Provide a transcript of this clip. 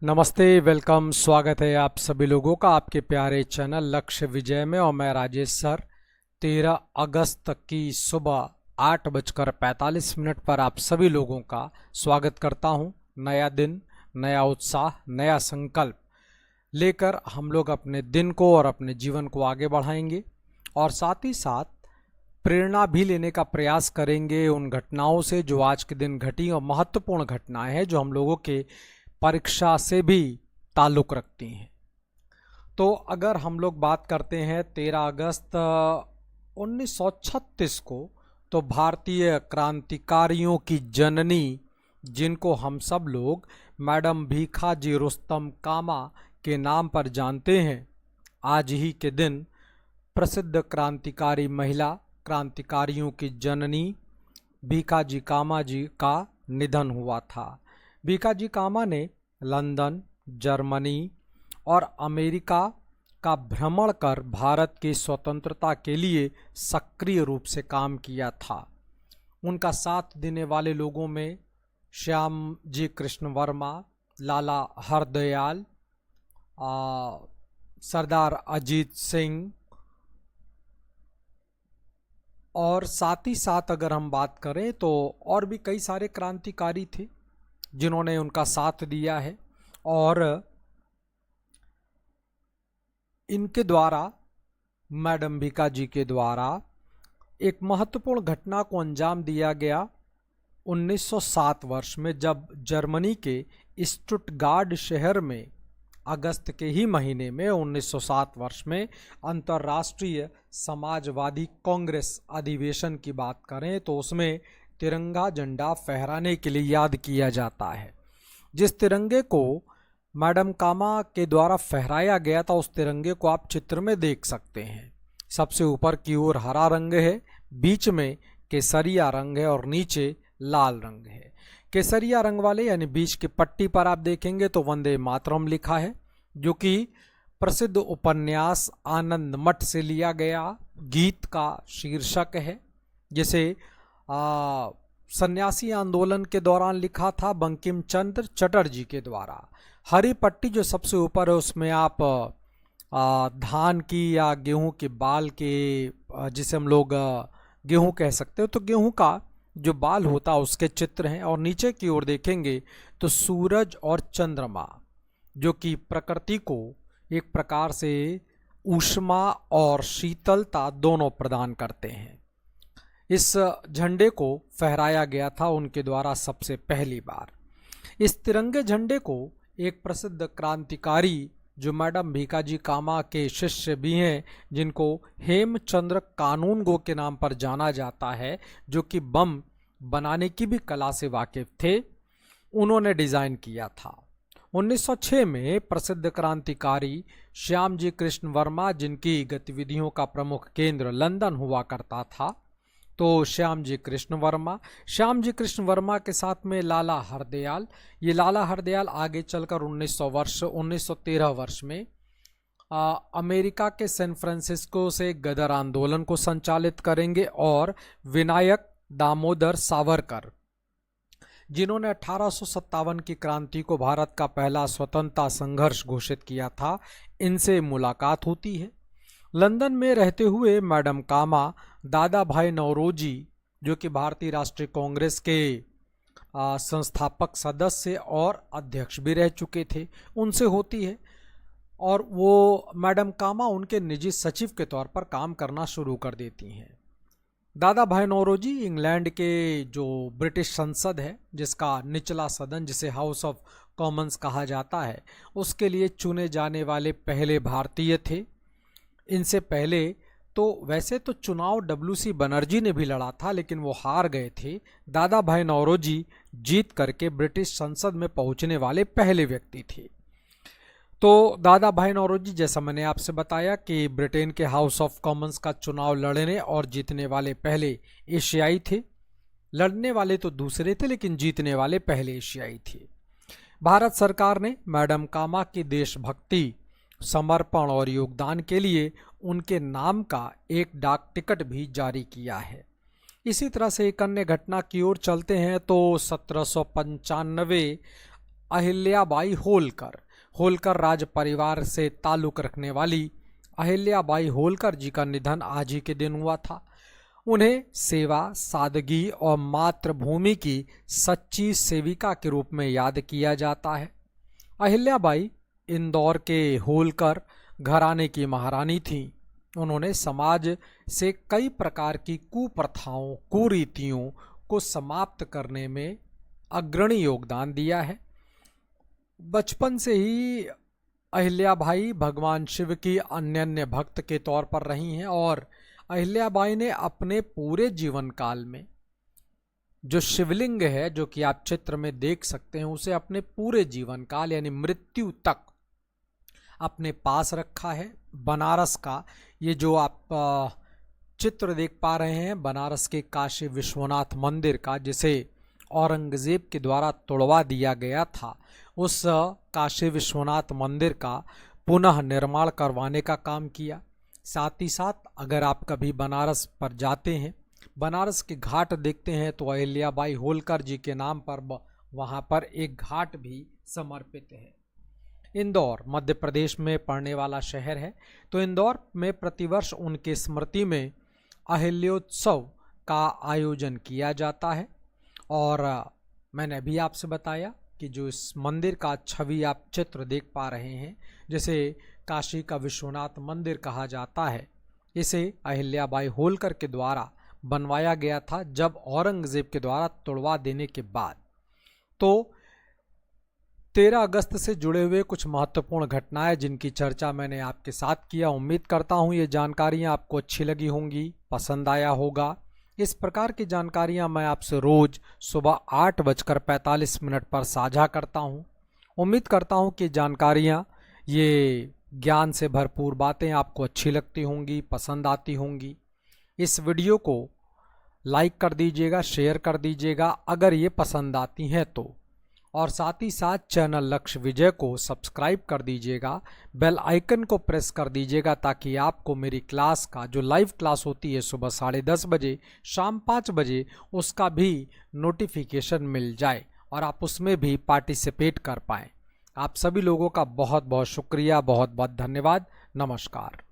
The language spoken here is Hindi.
नमस्ते, वेलकम, स्वागत है आप सभी लोगों का आपके प्यारे चैनल लक्ष्य विजय में। और मैं राजेश सर 13 अगस्त की सुबह 8:45 पर आप सभी लोगों का स्वागत करता हूं। नया दिन, नया उत्साह, नया संकल्प लेकर हम लोग अपने दिन को और अपने जीवन को आगे बढ़ाएंगे और साथ ही साथ प्रेरणा भी लेने का प्रयास करेंगे उन घटनाओं से जो आज के दिन घटी और महत्वपूर्ण घटनाएं हैं जो हम लोगों के परीक्षा से भी ताल्लुक़ रखती हैं। तो अगर हम लोग बात करते हैं 13 अगस्त 1936 को, तो भारतीय क्रांतिकारियों की जननी जिनको हम सब लोग मैडम भीखाजी रुस्तम कामा के नाम पर जानते हैं, आज ही के दिन प्रसिद्ध क्रांतिकारी महिला क्रांतिकारियों की जननी भीखाजी कामा जी का निधन हुआ था। भीखाजी कामा ने लंदन, जर्मनी और अमेरिका का भ्रमण कर भारत की स्वतंत्रता के लिए सक्रिय रूप से काम किया था। उनका साथ देने वाले लोगों में श्याम जी कृष्ण वर्मा, लाला हरदयाल, सरदार अजीत सिंह और साथ ही साथ अगर हम बात करें तो और भी कई सारे क्रांतिकारी थे जिन्होंने उनका साथ दिया है। और इनके द्वारा, मैडम भीखाजी के द्वारा एक महत्वपूर्ण घटना को अंजाम दिया गया 1907 वर्ष में, जब जर्मनी के स्टुटगार्ड शहर में अगस्त के ही महीने में 1907 वर्ष में अंतर्राष्ट्रीय समाजवादी कांग्रेस अधिवेशन की बात करें तो उसमें तिरंगा झंडा फहराने के लिए याद किया जाता है। जिस तिरंगे को मैडम कामा के द्वारा फहराया गया था उस तिरंगे को आप चित्र में देख सकते हैं। सबसे ऊपर की ओर हरा रंग है, बीच में केसरिया रंग है और नीचे लाल रंग है। केसरिया रंग वाले यानी बीच की पट्टी पर आप देखेंगे तो वंदे मातरम लिखा है, जो कि प्रसिद्ध उपन्यास आनंद मठ से लिया गया गीत का शीर्षक है, जिसे सन्यासी आंदोलन के दौरान लिखा था बंकिम चंद्र चटर्जी के द्वारा। हरी पट्टी जो सबसे ऊपर है उसमें आप धान की या गेहूं के बाल के, जिसे हम लोग गेहूं कह सकते हो, तो गेहूं का जो बाल होता है उसके चित्र हैं। और नीचे की ओर देखेंगे तो सूरज और चंद्रमा जो कि प्रकृति को एक प्रकार से ऊष्मा और शीतलता दोनों प्रदान करते हैं। इस झंडे को फहराया गया था उनके द्वारा सबसे पहली बार। इस तिरंगे झंडे को एक प्रसिद्ध क्रांतिकारी जो मैडम भीखाजी कामा के शिष्य भी हैं, जिनको हेमचंद्र कानूनगो के नाम पर जाना जाता है, जो कि बम बनाने की भी कला से वाकिफ थे, उन्होंने डिजाइन किया था। 1906 में प्रसिद्ध क्रांतिकारी श्याम जी कृष्ण वर्मा, जिनकी गतिविधियों का प्रमुख केंद्र लंदन हुआ करता था, तो श्याम जी कृष्ण वर्मा के साथ में लाला हरदयाल, ये लाला हरदयाल आगे चलकर 1913 वर्ष में अमेरिका के सैन फ्रांसिस्को से गदर आंदोलन को संचालित करेंगे। और विनायक दामोदर सावरकर, जिन्होंने 1857 की क्रांति को भारत का पहला स्वतंत्रता संघर्ष घोषित किया था, इनसे मुलाकात होती है। लंदन में रहते हुए मैडम कामा दादा भाई नौरोजी, जो कि भारतीय राष्ट्रीय कांग्रेस के संस्थापक सदस्य और अध्यक्ष भी रह चुके थे, उनसे होती है। और वो मैडम कामा उनके निजी सचिव के तौर पर काम करना शुरू कर देती हैं। दादा भाई नौरोजी इंग्लैंड के जो ब्रिटिश संसद है, जिसका निचला सदन जिसे हाउस ऑफ कॉमन्स कहा जाता है, उसके लिए चुने जाने वाले पहले भारतीय थे। इनसे पहले तो वैसे तो चुनाव WC बनर्जी ने भी लड़ा था, लेकिन वो हार गए थे। दादा भाई नौरोजी जीत करके ब्रिटिश संसद में पहुंचने वाले पहले व्यक्ति थे। तो दादा भाई नौरोजी, जैसा मैंने आपसे बताया कि ब्रिटेन के हाउस ऑफ कॉमन्स का चुनाव लड़ने और जीतने वाले पहले एशियाई थे। लड़ने वाले तो दूसरे थे, लेकिन जीतने वाले पहले एशियाई थे। भारत सरकार ने मैडम कामा की देशभक्ति, समर्पण और योगदान के लिए उनके नाम का एक डाक टिकट भी जारी किया है। इसी तरह से एक अन्य घटना की ओर चलते हैं तो 1795 अहिल्याबाई होलकर। होलकर राज परिवार से ताल्लुक रखने वाली अहिल्याबाई होलकर जी का निधन आज ही के दिन हुआ था। उन्हें सेवा, सादगी और मातृभूमि की सच्ची सेविका के रूप में याद किया जाता है। अहिल्याबाई इंदौर के होलकर घराने की महारानी थीं। उन्होंने समाज से कई प्रकार की कुप्रथाओं, कुरीतियों को समाप्त करने में अग्रणी योगदान दिया है। बचपन से ही अहिल्याबाई भगवान शिव की अनन्य भक्त के तौर पर रही हैं और अहिल्याबाई ने अपने पूरे जीवन काल में जो शिवलिंग है, जो कि आप चित्र में देख सकते हैं, उसे अपने पूरे जीवन काल यानी मृत्यु तक अपने पास रखा है। बनारस का ये जो आप चित्र देख पा रहे हैं, बनारस के काशी विश्वनाथ मंदिर का, जिसे औरंगजेब के द्वारा तोड़वा दिया गया था, उस काशी विश्वनाथ मंदिर का पुनः निर्माण करवाने का काम किया। साथ ही साथ अगर आप कभी बनारस पर जाते हैं, बनारस के घाट देखते हैं, तो अहिल्याबाई होलकर जी के नाम पर वहाँ पर एक घाट भी समर्पित है। इंदौर मध्य प्रदेश में पड़ने वाला शहर है, तो इंदौर में प्रतिवर्ष उनके स्मृति में अहिल्योत्सव का आयोजन किया जाता है। और मैंने अभी आपसे बताया कि जो इस मंदिर का छवि आप चित्र देख पा रहे हैं, जिसे काशी का विश्वनाथ मंदिर कहा जाता है, इसे अहिल्याबाई होलकर के द्वारा बनवाया गया था जब औरंगजेब के द्वारा तोड़वा देने के बाद। तो 13 अगस्त से जुड़े हुए कुछ महत्वपूर्ण घटनाएं जिनकी चर्चा मैंने आपके साथ किया। उम्मीद करता हूं ये जानकारियां आपको अच्छी लगी होंगी, पसंद आया होगा। इस प्रकार की जानकारियां मैं आपसे रोज सुबह 8:45 पर साझा करता हूं। उम्मीद करता हूं कि जानकारियां, ये ज्ञान से भरपूर बातें आपको अच्छी लगती होंगी, पसंद आती होंगी। इस वीडियो को लाइक कर दीजिएगा, शेयर कर दीजिएगा अगर ये पसंद आती हैं तो, और साथ ही साथ चैनल लक्ष्य विजय को सब्सक्राइब कर दीजिएगा, बेल आइकन को प्रेस कर दीजिएगा ताकि आपको मेरी क्लास का जो लाइव क्लास होती है सुबह 10:30 बजे, शाम 5 बजे, उसका भी नोटिफिकेशन मिल जाए और आप उसमें भी पार्टिसिपेट कर पाएँ। आप सभी लोगों का बहुत बहुत शुक्रिया, बहुत बहुत धन्यवाद। नमस्कार।